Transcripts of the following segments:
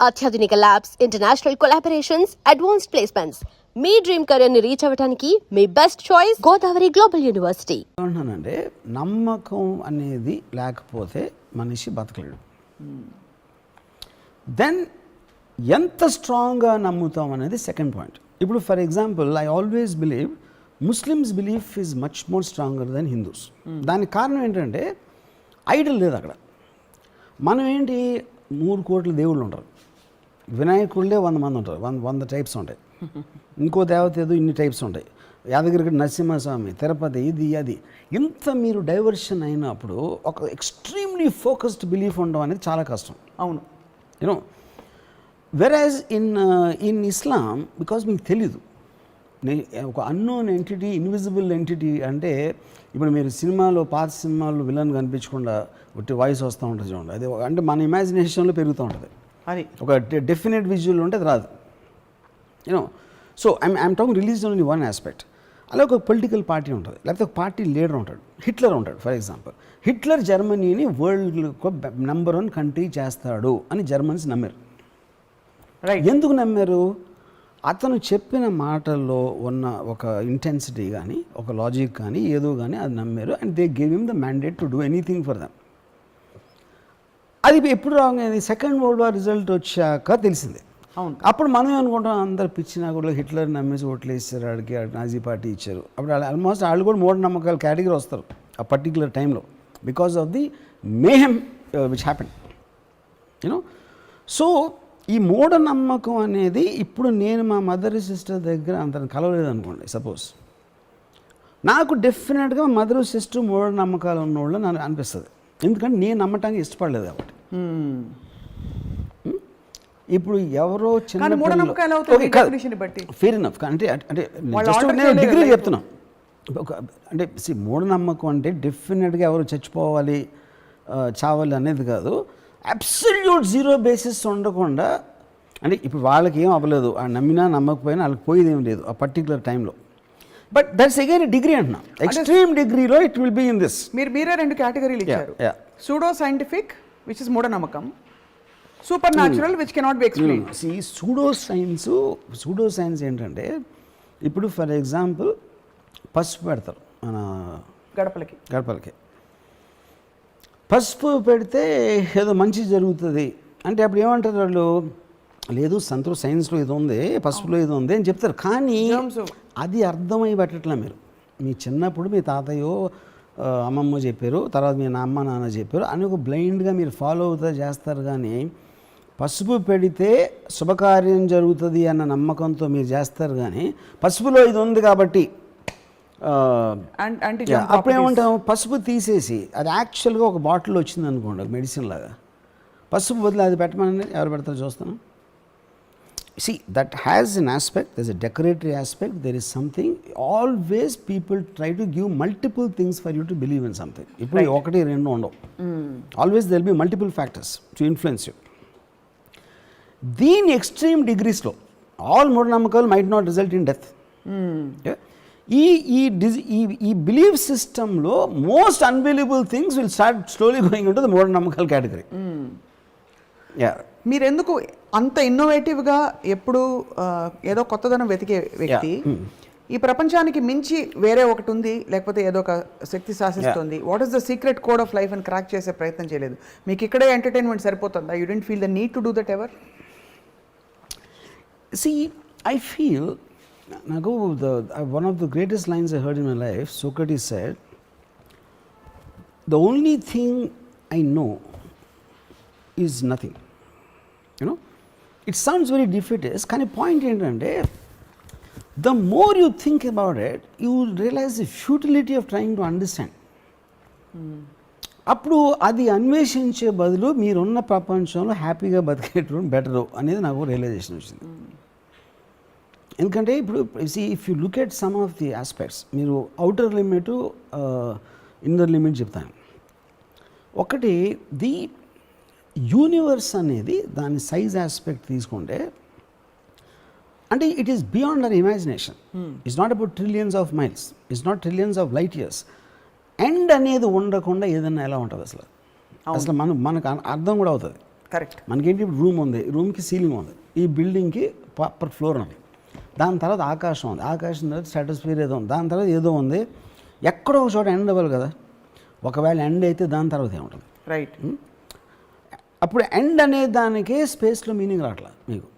అత్యాధునిక labs, international collaborations, advanced placements. మీ dream career ని రీచ్ అవ్వడానికి మీ best choice Godavari global university. ఏమంటున్నానంటే నమ్మకం అనేది లేకపోతే మనిషి బతకలేడు. దెన్ ఎంత స్ట్రాంగ్గా నమ్ముతాం అనేది సెకండ్ పాయింట్. ఇప్పుడు for example I always believe Muslims belief is much more stronger then Hindus. దానికి కారణం ఏంటంటే ఐడల్ లేదు అక్కడ. మనం ఏంటి 3 కోట్ల దేవుళ్ళు ఉంటారు, వినాయకుళ్ళే 100 మంది ఉంటారు, 100 టైప్స్ ఉంటాయి. ఇంకో దేవత ఏదో ఇన్ని టైప్స్ ఉంటాయి, యాదగిరి నరసింహస్వామి, తిరుపతి, ఇది అది. ఇంత మీరు డైవర్షన్ అయినప్పుడు ఒక ఎక్స్ట్రీమ్లీ ఫోకస్డ్ బిలీఫ్ ఉండడం అనేది చాలా కష్టం. అవును, you know. Whereas in Islam because మీకు తెలీదు, ఒక అన్నోన్ ఎంటిటీ, ఇన్విజిబుల్ ఎంటిటీ. అంటే ఇప్పుడు మీరు సినిమాలో, పాత సినిమాల్లో విలన్ కనిపించకుండా ఒకటి వాయిస్ వస్తూ ఉంటుంది చూడండి, అది అంటే మన ఇమాజినేషన్లో పెరుగుతూ ఉంటుంది. అది ఒక డెఫినెట్ విజువల్ ఉంటే అది రాదు, you know. So I'm talking release only one aspect. అలా ఒక పొలిటికల్ పార్టీ ఉంటుంది, లేకపోతే ఒక పార్టీ లీడర్ ఉంటాడు. హిట్లర్ ఉంటాడు ఫర్ ఎగ్జాంపుల్. హిట్లర్ జర్మనీని వరల్డ్ నెంబర్ 1 కంట్రీ చేస్తాడు అని జర్మన్స్ నమ్మారు. రైట్. ఎందుకు నమ్మారు? అతను చెప్పిన మాటల్లో ఉన్న ఒక ఇంటెన్సిటీ కానీ, ఒక లాజిక్ కానీ, ఏదో కానీ అది నమ్మారు. And they gave him the mandate to do anything for them. అది ఎప్పుడు రాగానే సెకండ్ వరల్డ్ వార్ రిజల్ట్ వచ్చాక తెలిసింది. అవును. అప్పుడు మనం అనుకుంటాం అందరు పిచ్చిన కూడా హిట్లర్ నమ్మేసి ఓట్లు వేస్తారు, ఆడికి నాజీ పార్టీ ఇచ్చారు. అప్పుడు ఆల్మోస్ట్ వాళ్ళు కూడా మూఢనమ్మకాల కేటగిరీ వస్తారు ఆ పర్టికులర్ టైంలో, because of the mayhem which happen, you know. So ఈ మూఢనమ్మకం అనేది ఇప్పుడు నేను మా మదర్ సిస్టర్ దగ్గర అంత కలవలేదు అనుకోండి సపోజ్, నాకు డెఫినెట్గా మదర్ సిస్టర్ మూఢనమ్మకాలు ఉన్నవాళ్ళు నాకు అనిపిస్తుంది. ఎందుకంటే నేను నమ్మటానికి ఇష్టపడలేదు కాబట్టి. ఇప్పుడు ఎవరో చిన్న ఫెయిర్ ఎనఫ్ అంటే అంటే జస్ట్ నేను డిగ్రీ చెప్తున్నాను. అంటే మూఢనమ్మకం అంటే డెఫినెట్గా ఎవరు చచ్చిపోవాలి, చావాలి అనేది కాదు. అబ్సల్యూట్ జీరో బేసిస్ ఉండకుండా, అంటే ఇప్పుడు వాళ్ళకి ఏం అవ్వలేదు, నమ్మినా నమ్మకపోయినా వాళ్ళకి పోయేది ఏం లేదు ఆ పర్టికులర్ టైంలో. బట్ దట్స్ అగైన్ డిగ్రీ అంటున్నా, ఎక్స్ట్రీమ్ డిగ్రీలో it will be in this. మీరే 2 కేటగిరీలు ఇచ్చారు. సూడో సైంటిఫిక్ విచ్ ఇస్ మూఢనమ్మకం, super natural which cannot be explain. Pseudo science ఏంటంటే ఇప్పుడు ఫర్ ఎగ్జాంపుల్ పసుపు పెడతారు మన గడపలకి. పసుపు పెడితే ఏదో మంచి జరుగుతుంది అంటే అప్పుడు ఏమంటారు వాళ్ళు, లేదు సైన్స్లో ఇది ఉంది, పసుపులో ఇది ఉంది అని చెప్తారు. కానీ అది అర్థమై పెట్టట్లే. మీరు మీ చిన్నప్పుడు మీ తాతయ్యో అమ్మమ్మ చెప్పారు, తర్వాత మీ అమ్మ నాన్న చెప్పారు అని ఒక బ్లైండ్గా మీరు ఫాలో అవుతా చేస్తారు. కానీ పసుపు పెడితే శుభకార్యం జరుగుతుంది అన్న నమ్మకంతో మీరు చేస్తారు. కానీ పసుపులో ఇది ఉంది కాబట్టి అప్పుడు ఏమంటాం, పసుపు తీసేసి అది యాక్చువల్గా ఒక బాటిల్ వచ్చింది అనుకోండి, మెడిసిన్ లాగా, పసుపు బదులు అది పెట్టమని ఎవరు పెడతారు చూస్తాను. See, that has an aspect, there's a decoratory aspect, there is something. Always people try to give multiple things for you to believe in something. Ippudu okati rendu undavu. Always there will be multiple factors to influence you. These extreme degrees lo all మూఢనమ్మకాలు might not result in death. ఈ belief సిస్టంలో most unbelievable things will start slowly going into the మూఢనమ్మకాల category. మీరెందుకు అంత ఇన్నోవేటివ్గా ఎప్పుడు ఏదో కొత్తదనం వెతికే వ్యక్తి, ఈ ప్రపంచానికి మించి వేరే ఒకటి ఉంది, లేకపోతే ఏదో ఒక శక్తి శాసిస్తుంది, what is the secret code of life అని క్రాక్ చేసే ప్రయత్నం చేయలేదు? మీకు ఇక్కడే ఎంటర్టైన్మెంట్ సరిపోతుందా? You didn't feel the need to do that ever? See, I feel, Nagu, one of the greatest lines I heard in my life, Socrates said, the only thing I know is nothing. You know, it sounds very defeatist. Kind of point ఏంటంటే, the more you think about it, you will realize the futility of trying to understand. అప్పుడు అది అన్వేషించే బదులు మీరున్న ప్రపంచంలో హ్యాపీగా బతికేటప్పుడు better అనేది నాకు realisation వచ్చింది. ఎందుకంటే ఇప్పుడు if you look at some of the aspects, మీరు అవుటర్ లిమిట్, ఇన్నర్ లిమిట్ చెప్తాను. ఒకటి ది యూనివర్స్ అనేది దాని సైజ్ ఆస్పెక్ట్ తీసుకుంటే, అంటే it is beyond our imagination. It's not about trillions of miles, it's not trillions of light years. End అనేది ఉండకుండా ఏదన్నా ఎలా ఉంటుంది అసలు మనకు అర్థం కూడా అవుతుంది. కరెక్ట్. మనకేంటి ఇప్పుడు రూమ్ ఉంది, రూమ్కి సీలింగ్ ఉంది, ఈ బిల్డింగ్కి పర్ ఫ్లోర్ ఉంది, దాని తర్వాత ఆకాశం ఉంది, ఆకాశం తర్వాత స్ట్రాటోస్ఫియర్ ఏదో ఉంది, దాని తర్వాత ఏదో ఉంది, ఎక్కడో ఒక చోట ఎండ్ అవ్వాలి కదా. ఒకవేళ ఎండ్ అయితే దాని తర్వాత ఏముంటుంది? రైట్. అప్పుడు ఎండ్ అనే దానికి స్పేస్లో మీనింగ్ రావట్లా మీకు.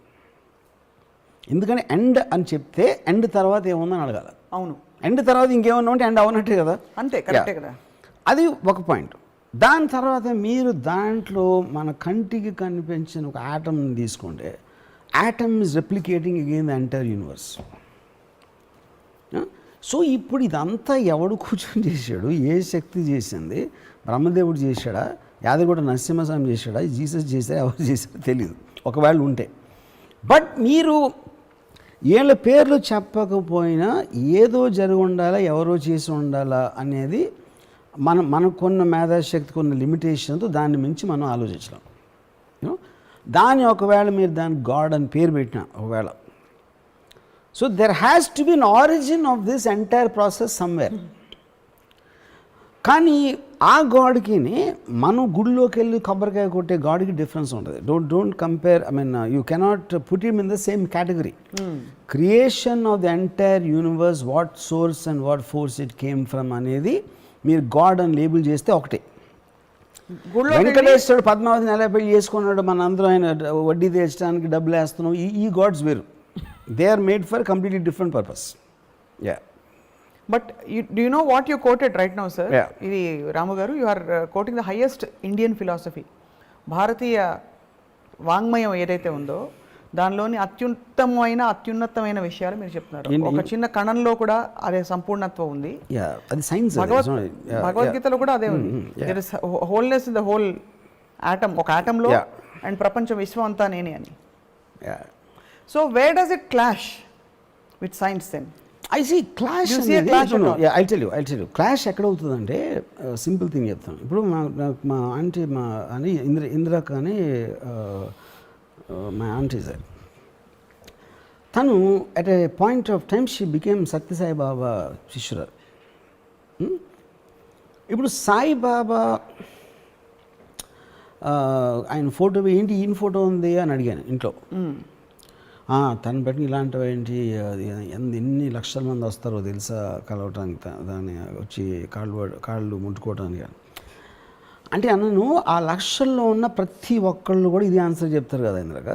ఎందుకని ఎండ్ అని చెప్తే ఎండ్ తర్వాత ఏముందని అడగాలి. అవును. ఎండ్ తర్వాత ఇంకేమన్నా ఉంటే ఎండ్ అవనట్టే కదా. అంతే, కరెక్టే కదా. అది ఒక పాయింట్. దాని తర్వాత మీరు దాంట్లో మన కంటికి కనిపించిన ఒక ఆటమ్ తీసుకుంటే, atom is replicating again the entire universe. So ఇప్పుడు ఇదంతా ఎవడు కూర్చొని చేశాడు? ఏ శక్తి చేసింది? బ్రహ్మదేవుడు చేశాడా, యాదగిరి నరసింహస్వామి చేశాడా, జీసస్ చేశాడా, ఎవరు చేశాడో తెలియదు ఒకవేళ ఉంటే. బట్ మీరు వీళ్ళ పేర్లు చెప్పకపోయినా ఏదో జరిగి ఉండాలా, ఎవరో చేసి ఉండాలా అనేది మనకున్న మేధాశక్తికి ఉన్న లిమిటేషన్తో దాన్ని మించి మనం ఆలోచించలేం. దాన్ని ఒకవేళ మీరు దాన్ని గాడ్ అని పేరు పెట్టినా ఒకవేళ, so there has to be an origin of this entire process somewhere. కానీ ఆ గాడ్కి మనం గుడిలోకి వెళ్ళి కొబ్బరికాయ కొట్టే గాడ్కి డిఫరెన్స్ ఉంటుంది. Don't compare. I mean you cannot put him in the same category. Creation of the entire universe, what source and what force it came from అనేది మీరు గాడ్ అని లేబుల్ చేస్తే ఒకటే. వెంకటేశ్వరుడు పద్మావతిని ఎలా పెళ్లి చేసుకున్నాడు, మన అందరూ ఆయన వడ్డీ తీర్చడానికి డబ్బులు వేస్తున్నాం, ఈ గాడ్స్ వేరు. They are made for completely different purpose. Ya. But do you know what you quoted right now sir? Yeah. ఇది Ramu garu, you are quoting the highest Indian philosophy. భారతీయ వాంగ్మయం ఏదైతే ఉందో దానిలోని అత్యున్నతమైన విషయాలు మీరు చెప్తున్నారు. ఒక చిన్న కణంలో కూడా అదే సంపూర్ణత్వం ఉంది. అది సైన్స్. భగవద్గీతలో కూడా అదే ఉంది. There is wholeness in the whole atom, ఒక ఆటంలో, అండ్ ప్రపంచం విశ్వం అంతా నేనే అని. So where does it clash with science then? I see clash. I tell you clash ఎక్కడ అవుతుందంటే, సింపుల్ థింగ్ చెప్తాను. ఇప్పుడు మా ఆంటీ, మా అని ఇందిరాక అని మై ఆంటీ సార్, తను at a point of time she became Sathya Sai శిష్యురాలు. ఇప్పుడు సాయిబాబా ఆయన ఫోటో ఏంటి, ఈయన ఫోటో ఉంది అని అడిగాను ఇంట్లో. తను బట్టి ఇలాంటివి ఏంటి, అది ఎన్ని లక్షల మంది వస్తారో తెలుసా కలవటానికి, దాన్ని వచ్చి కాళ్ళు ముట్టుకోవటానికి అంటే అన్నను. ఆ లక్షల్లో ఉన్న ప్రతి ఒక్కళ్ళు కూడా ఇది ఆన్సర్ చెప్తారు కదా ఇంద్రక.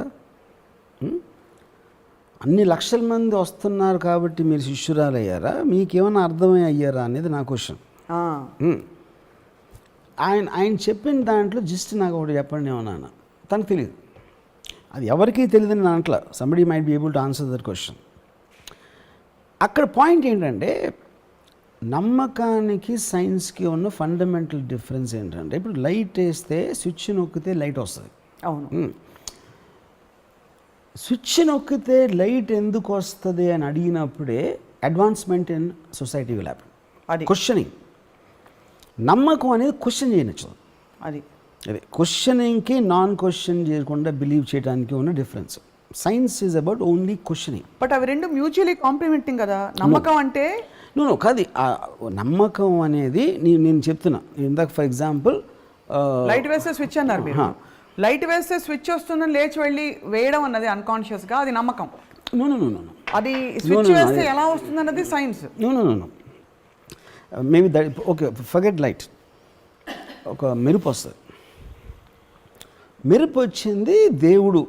అన్ని లక్షల మంది వస్తున్నారు కాబట్టి మీరు శిష్యురాలు అయ్యారా, మీకేమైనా అర్థమై అయ్యారా అనేది నా క్వశ్చన్. ఆయన చెప్పిన దాంట్లో జస్ట్ నాకు ఒకటి చెప్పండి ఏమన్నా, తనకు తెలియదు, అది ఎవరికీ తెలియదని దాంట్లో somebody might be able to answer that question. అక్కడ పాయింట్ ఏంటంటే, నమ్మకానికి సైన్స్కి ఉన్న ఫండమెంటల్ డిఫరెన్స్ ఏంటంటే, ఇప్పుడు లైట్ వేస్తే స్విచ్ నొక్కితే లైట్ వస్తుంది. అవును. స్విచ్ నొక్కితే లైట్ ఎందుకు వస్తుంది అని అడిగినప్పుడే advancement in society will happen. అది క్వశ్చనింగ్. నమ్మకం అనేది క్వశ్చన్ చేయనచ్చు. అది అదే క్వశ్చనింగ్కి నాన్ క్వశ్చన్ చేయకుండా బిలీవ్ చేయడానికి ఉన్న difference. Science is about only questioning. But అవి రెండు మ్యూచువల్లీ కాంప్లిమెంటింగ్ కదా. నమ్మకం అంటే కాదు. నమ్మకం అనేది నేను చెప్తున్నా ఇందాక, ఫర్ ఎగ్జాంపుల్ లైట్ వేస్తే స్విచ్ అన్నారు మీరు. లైట్ వేస్తే స్విచ్ వస్తుందని లేచి వెళ్ళి వేయడం అన్నది అన్కాన్షియస్గా, అది నమ్మకం. అది స్విచ్ వేస్తే ఎలా వస్తుంది అన్నది science. Maybe that okay, forget light. ఒక మెరుపు వస్తుంది, మెరుపు వచ్చింది, దేవుడు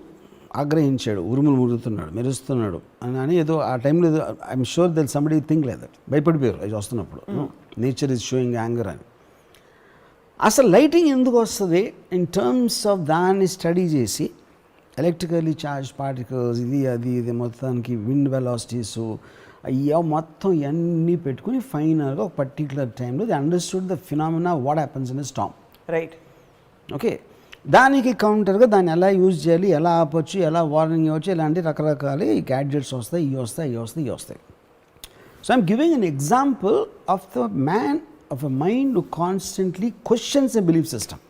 ఆగ్రహించాడు, ఉరుములు మురుగుతున్నాడు, మెరుస్తున్నాడు అని ఏదో ఆ టైంలో ఏదో I'm sure they'll somebody think లేదు, భయపడిపోయారు అది వస్తున్నప్పుడు. నేచర్ ఈజ్ షోయింగ్ యాంగర్ అని. అసలు లైటింగ్ ఎందుకు వస్తుంది ఇన్ టర్మ్స్ ఆఫ్ దాన్ని స్టడీ చేసి, ఎలక్ట్రికల్లీ చార్జ్ పార్టికల్స్, ఇది మొత్తానికి విండ్ వెలాసిటీస్ అయ్యా మొత్తం ఇవన్నీ పెట్టుకుని ఫైనల్గా ఒక పర్టికులర్ టైంలో the understood the phenomena what happens in a Storm. Right. Okay, దానికి కౌంటర్గా దాన్ని ఎలా యూజ్ చేయాలి, ఎలా ఆపొచ్చు, ఎలా వార్నింగ్ ఇవ్వచ్చు, ఇలాంటి రకరకాల గ్యాడ్జెట్స్ వస్తాయి, ఇవి వస్తాయి. So I'm giving an example of the man of a mind who constantly questions a belief system.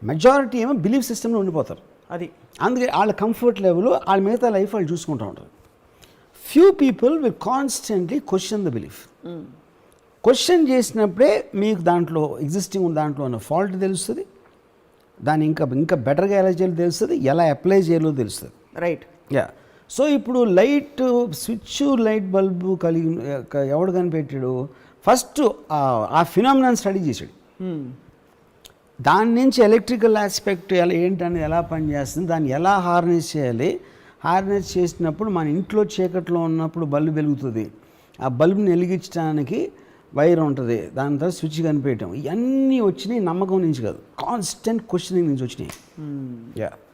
Majority ఏమో బిలీఫ్ సిస్టంలో ఉండిపోతారు. అది అందుకే వాళ్ళ కంఫర్ట్ లెవెల్, వాళ్ళ మిగతా లైఫ్ వాళ్ళు చూసుకుంటూ ఉంటారు. Few people will constantly question the belief. Question చేసినప్పుడే మీకు దాంట్లో ఎగ్జిస్టింగ్ దాంట్లో ఉన్న ఫాల్ట్ తెలుస్తుంది, దాన్ని ఇంకా బెటర్గా ఎలా చేయాలో తెలుస్తుంది, ఎలా అప్లై చేయాలో తెలుస్తుంది. రైట్. యా. సో ఇప్పుడు స్విచ్ లైట్ బల్బు కలిగి ఎవడు కనిపెట్టాడు? ఫస్ట్ ఆ ఫినామినాన్ స్టడీ చేశాడు. దాని నుంచి ఎలక్ట్రికల్ ఆస్పెక్ట్ ఏంటనేది ఎలా పనిచేస్తుంది, దాన్ని ఎలా హార్నెస్ చేయాలి, హార్నెస్ చేసినప్పుడు మన ఇంట్లో చీకట్లో ఉన్నప్పుడు బల్బు వెలుగుతుంది, ఆ బల్బుని వెలిగించడానికి వైర్ ఉంటుంది, దాని తర్వాత స్విచ్ కనిపెట్టడం. ఇవన్నీ వచ్చినాయి నమ్మకం నుంచి కాదు, కాన్స్టెంట్ క్వశ్చనింగ్ నుంచి వచ్చినాయి. యా.